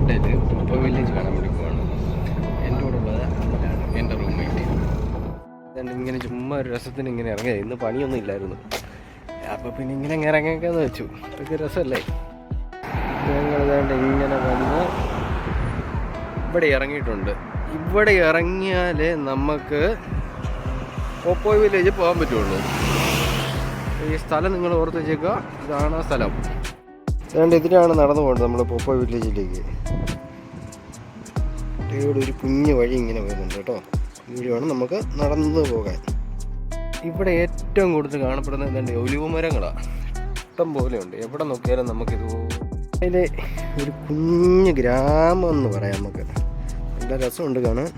മാൾട്ടയിൽ പോപ്പോ village കാണാൻ വേണ്ടി പോവാണ്. എൻ്റെ കൂടെ ഉള്ളത് അമ്മലാണ്, എൻ്റെ റൂംമേറ്റ്. അതുകൊണ്ട് ഇങ്ങനെ ചുമ്മാ ഒരു രസത്തിന് ഇങ്ങനെ ഇറങ്ങിയത്. ഇന്ന് പണിയൊന്നും ഇല്ലായിരുന്നു, അപ്പോൾ പിന്നെ ഇങ്ങനെ ഇറങ്ങിയൊക്കെയെന്ന് വെച്ചു. അതൊക്കെ രസമല്ലേ. ഞങ്ങൾ വേണ്ട ഇങ്ങനെ വന്ന് ഇവിടെ ഇറങ്ങിയിട്ടുണ്ട്. ഇവിടെ ഇറങ്ങിയാലേ നമുക്ക് പോപ്പോ വില്ലേജ് പോകാൻ പറ്റുള്ളൂ. ഈ സ്ഥലം നിങ്ങൾ ഓർത്ത് വെച്ചേക്കുക, ഇതാണ് ആ സ്ഥലം. അതുകൊണ്ട് ഇതിലാണ് നടന്നു പോകേണ്ടത് നമ്മൾ പോപ്പോ വില്ലേജിലേക്ക്. ഇവിടെ ഒരു കുഞ്ഞു വഴി ഇങ്ങനെ വരുന്നുണ്ട് കേട്ടോ. ഇവിടെയാണ് നമുക്ക് നടന്നു പോകാൻ. ഇവിടെ ഏറ്റവും കൂടുതൽ കാണപ്പെടുന്നത് എന്താണ്ട് ഒലിവ് മരങ്ങളാണ്. ഇഷ്ടം പോലെ ഉണ്ട്. എവിടെ നോക്കിയാലും നമുക്കിത് അതിലെ ഒരു കുഞ്ഞ് ഗ്രാമം എന്ന് പറയാം. നമുക്ക് നല്ല രസമുണ്ട് കാണാൻ.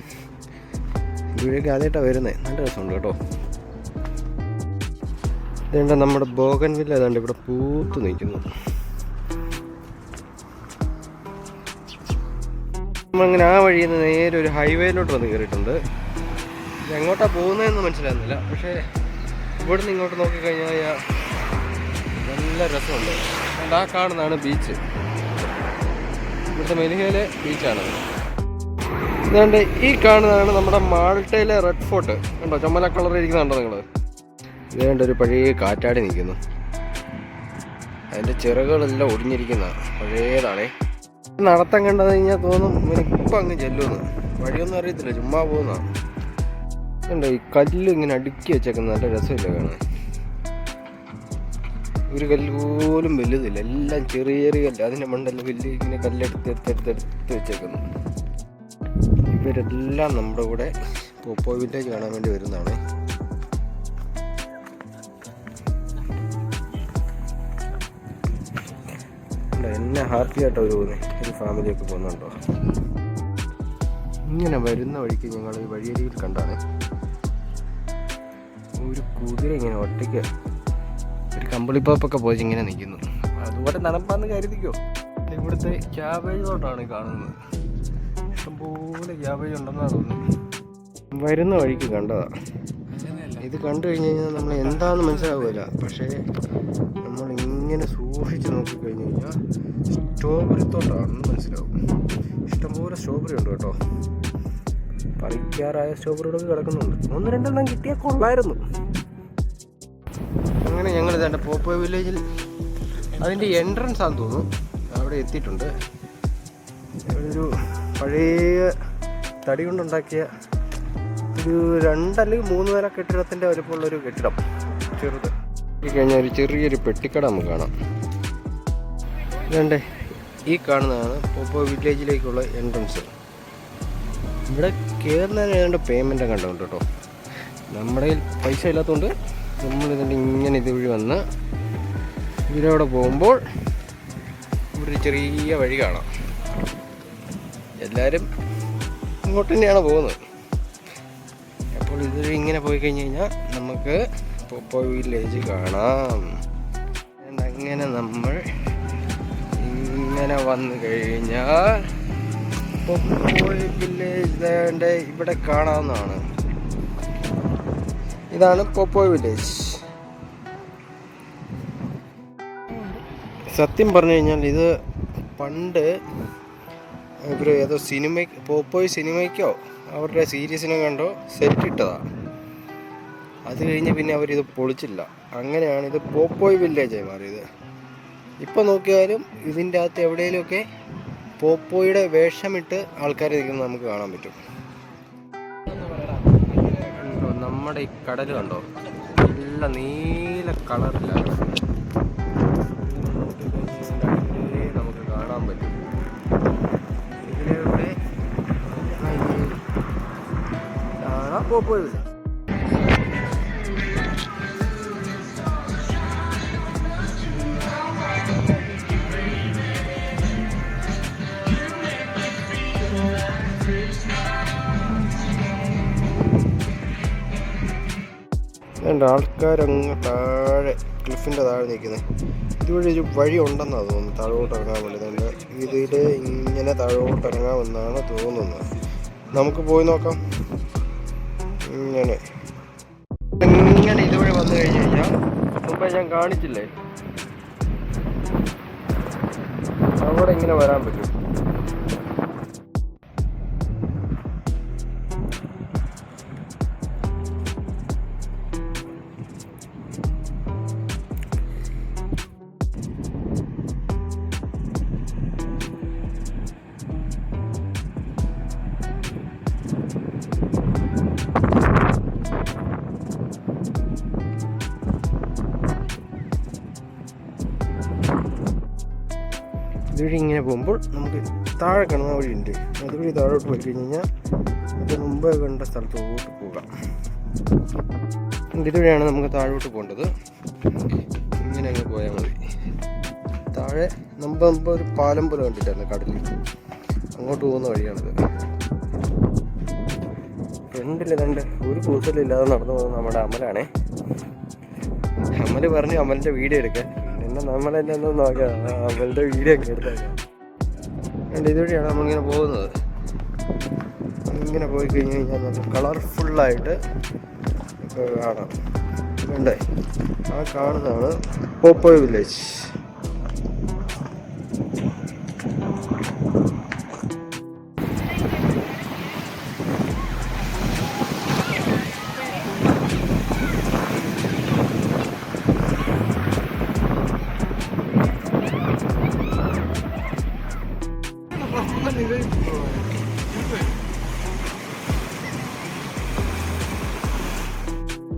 ഇവിടേക്ക് ആദ്യമായിട്ടാണ് വരുന്നത്. നല്ല രസമുണ്ട് കേട്ടോ. ഇതേണ്ട നമ്മുടെ ബോഗൻവില്ല ഏതാണ്ട് ഇവിടെ പൂത്ത് നിൽക്കുന്നു. നമ്മളങ്ങനെ ആ വഴിയിൽ നിന്ന് നേരെ ഒരു ഹൈവേയിലോട്ട് വന്ന് കയറിയിട്ടുണ്ട്. എങ്ങോട്ടാണ് പോകുന്നതെന്ന് മനസ്സിലാകുന്നില്ല. പക്ഷേ ഇവിടെ നിന്ന് ഇങ്ങോട്ട് നോക്കിക്കഴിഞ്ഞാൽ നല്ല രസമുണ്ട്. ആ കാണുന്നതാണ് ബീച്ച്. ഇവിടുത്തെ മെലിഹയിലെ ബീച്ചാണ്. അതുകൊണ്ട് ഈ കാണുന്നതാണ് നമ്മുടെ മാൾട്ടയിലെ റെഡ് ഫോർട്ട്. കണ്ടോ, ചുമല കളർ ഇരിക്കുന്നുണ്ടോ നിങ്ങൾ? ഇതേണ്ട ഒരു പഴയ കാറ്റാടി നിൽക്കുന്നു. അതിൻ്റെ ചിറകുകളെല്ലാം ഒടിഞ്ഞിരിക്കുന്ന പഴയതാണേ. നടത്തം കണ്ടത് കഴിഞ്ഞാൽ തോന്നും ഇപ്പം അങ്ങ് ചെല്ലുമെന്ന്. വഴിയൊന്നും അറിയത്തില്ല, ചുമ്മാ പോകുന്നതാണ്. കണ്ടോ ഈ കല്ല് ഇങ്ങനെ അടുക്കി വെച്ചേക്കുന്ന നല്ല രസമില്ല കാണാൻ. ഒരു കല്ല് പോലും വലുതില്ല, എല്ലാം ചെറിയ ചെറിയ കല്ല്. അതിൻ്റെ മണ്ടല്ല വലിയ ഇങ്ങനെ കല്ലെടുത്ത് വെച്ചേക്കുന്നു. ഇവരെല്ലാം നമ്മുടെ കൂടെ പോപ്പോ വില്ലേജ് കാണാൻ വേണ്ടി വരുന്നതാണ്. എന്നെ ഹാപ്പി ആയിട്ടോ ഒരു ഫാമിലിയൊക്കെ പോകുന്നുണ്ടോ. ഇങ്ങനെ വരുന്ന വഴിക്ക് ഞങ്ങൾ ഈ വഴിയരികിൽ കണ്ടാണ് ഒരു കുതിര ഇങ്ങനെ ഒറ്റയ്ക്ക് ഒരു കമ്പിളിപ്പാപ്പൊക്കെ പോയി ഇങ്ങനെ നിൽക്കുന്നു. അതുപോലെ നടപ്പാന്ന് കരുതിക്കോ. ഇവിടുത്തെ ക്യാബേജ് തോട്ടാണ് കാണുന്നത്. ഇഷ്ടംപോലെ ക്യാബേജ് ഉണ്ടെന്നാണ് തോന്നുന്നത്. വരുന്ന വഴിക്ക് കണ്ടതാ. ഇത് കണ്ടു കഴിഞ്ഞ് കഴിഞ്ഞാൽ നമ്മൾ എന്താണെന്ന് മനസ്സിലാവില്ല. പക്ഷേ നമ്മൾ ഇങ്ങനെ സൂക്ഷിച്ച് നോക്കിക്കഴിഞ്ഞ് കഴിഞ്ഞാൽ സ്ട്രോബെറി തോട്ടാണെന്ന് മനസ്സിലാവും. ഇഷ്ടംപോലെ സ്ട്രോബെറി ഉണ്ട് കേട്ടോ. പറിക്കാറായ സ്ട്രോബെറികളൊക്കെ കിടക്കുന്നുണ്ട്. 1-2 കിട്ടിയാൽ കൊള്ളായിരുന്നു. അങ്ങനെ ഞങ്ങൾ ഇതാണ്ട് പോപ്പോ വില്ലേജിൽ അതിൻ്റെ എൻട്രൻസ് ആണെന്ന് തോന്നുന്നു. അവിടെ എത്തിയിട്ടുണ്ട്. ഒരു പഴയ തടി കൊണ്ടുണ്ടാക്കിയ ഒരു 2 അല്ലെങ്കിൽ 3 നില കെട്ടിടത്തിൻ്റെ വലുപ്പമുള്ളൊരു കെട്ടിടം, ചെറുത്. കഴിഞ്ഞാൽ ഒരു ചെറിയൊരു പെട്ടിക്കട നമുക്ക് കാണാം. ഇതുണ്ട്, ഈ കാണുന്നതാണ് പോപ്പോ വില്ലേജിലേക്കുള്ള എൻട്രൻസ്. ഇവിടെ കയറുന്നതിന് ഏതാണ്ട് പേയ്മെൻ്റ് കണ്ടുകൊണ്ട് കേട്ടോ. നമ്മുടെ കയ്യിൽ പൈസ ഇല്ലാത്തതുകൊണ്ട് നമ്മളിതുണ്ട് ഇങ്ങനെ ഇതുവഴി വന്ന് ഇതിലൂടെ പോകുമ്പോൾ ഇവിടെ ഒരു ചെറിയ വഴി കാണാം. എല്ലാവരും ഇങ്ങോട്ട് തന്നെയാണ് പോകുന്നത്. അപ്പോൾ ഇത് ഇങ്ങനെ പോയി കഴിഞ്ഞ് കഴിഞ്ഞാൽ നമുക്ക് പോപ്പോ വില്ലേജ് കാണാം. അങ്ങനെ നമ്മൾ ഇങ്ങനെ വന്നു കഴിഞ്ഞാൽ പോപ്പോ വില്ലേജ് ഇവിടെ കാണാവുന്നതാണ്. ഇതാണ് പോപ്പോ വില്ലേജ്. സത്യം പറഞ്ഞു കഴിഞ്ഞാൽ ഇത് പണ്ട് ഇവർ ഏതോ പോപ്പോയ് സിനിമയ്ക്കോ അവരുടെ സീരീസിനോ കണ്ടോ സെറ്റ് ഇട്ടതാണ്. അത് കഴിഞ്ഞ് പിന്നെ അവരിത് പൊളിച്ചില്ല. അങ്ങനെയാണ് ഇത് പോപ്പോയ് വില്ലേജായി മാറിയത്. ഇപ്പം നോക്കിയാലും ഇതിൻ്റെ അകത്ത് എവിടെയെങ്കിലുമൊക്കെ പോപ്പോയുടെ വേഷമിട്ട് ആൾക്കാർ നിൽക്കുന്നത് നമുക്ക് കാണാൻ പറ്റും. നമ്മുടെ ഈ കടൽ കണ്ടോ, നല്ല നീല കളറിലാണ് നമുക്ക് കാണാൻ പറ്റും. ഇതിലൂടെ കാണാൻ പോപ്പോയ് വില്ലേജ്. ആൾക്കാരങ്ങ് താഴെ ക്ലിഫിൻ്റെ താഴെ നിൽക്കുന്നത്. ഇതുവഴി ഒരു വഴി ഉണ്ടെന്നാണ് തോന്നുന്നത് താഴോട്ട് ഇറങ്ങാൻ വേണ്ടി. ഇതിൽ ഇങ്ങനെ താഴോട്ട് ഇറങ്ങാമെന്നാണ് തോന്നുന്നത്. നമുക്ക് പോയി നോക്കാം. ഇങ്ങനെ ഇതുവഴി വന്നു കഴിഞ്ഞ് കഴിഞ്ഞാൽ മുമ്പേ ഞാൻ കാണിച്ചില്ലേ, അവിടെ ഇങ്ങനെ വരാൻ പറ്റും. ഇതുവഴി ഇങ്ങനെ പോകുമ്പോൾ നമുക്ക് താഴെ കാണുന്ന വഴിയുണ്ട്, അതുവഴി താഴോട്ട് പോയി കഴിഞ്ഞ് കഴിഞ്ഞാൽ അത് മുമ്പ് കണ്ട സ്ഥലത്തോട്ട് പോകാം. ഇതുവഴിയാണ് നമുക്ക് താഴോട്ട് പോകേണ്ടത്. ഇങ്ങനെ അങ്ങ് പോയാൽ മതി. താഴെ മുമ്പ് ഒരു പാലം പോലെ കണ്ടിട്ടായിരുന്നു കടലിൽ, അങ്ങോട്ട് പോകുന്ന വഴിയാണിത്. ഫ്രണ്ടിൽ ഏതാണ്ട് ഒരു കൂസലില്ലാതെ നടന്നു പോകുന്നത് നമ്മുടെ അമലാണേ. അമല് പറഞ്ഞു അമലിൻ്റെ വീഡിയോ എടുക്കാൻ, പിന്നെ നമ്മളെന്നെ ഒന്ന് നോക്കാം, അമലിൻ്റെ വീഡിയോ ഒക്കെ എടുത്തേക്കാം. ഇതുവഴിയാണ് നമ്മളിങ്ങനെ പോകുന്നത്. ഇങ്ങനെ പോയി കഴിഞ്ഞ് കഴിഞ്ഞാൽ നമുക്ക് കളർഫുള്ളായിട്ട് കാണാം. വേണ്ടേ, ആ കാണുന്നതാണ് പോപ്പോയ് വില്ലേജ്.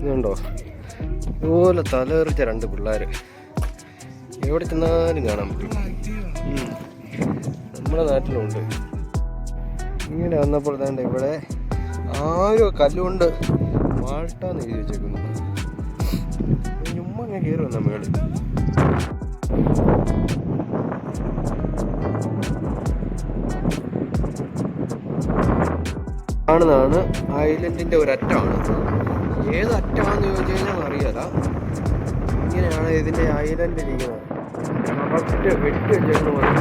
ഇതുണ്ടോ, ഇതുപോലെ തലതെറിച്ച രണ്ട് പിള്ളേർ എവിടെ ചെന്നാലും കാണാൻ പറ്റും. നമ്മുടെ നാട്ടിലുണ്ട്. ഇങ്ങനെ വന്നപ്പോൾ തന്നെ ഇവിടെ ആരോ കല്ലുകൊണ്ട് മാൾട്ടാന്ന് എഴുതി വെച്ചേക്കുന്നു. ചുമ്മാ അങ്ങനെ കയറി വന്ന മേളിൽ. കാണുന്നതാണ് ഐലൻഡിൻ്റെ ഒരറ്റമാണ്. ഏത് അറ്റമാണെന്ന് ചോദിച്ചു കഴിഞ്ഞാൽ അറിയാല. ഇങ്ങനെയാണ് ഇതിൻ്റെ ഐലൻഡ് ഇരിക്കുന്നത്. കറക്റ്റ് വെട്ടി വെച്ചേക്കുന്ന പോലെ.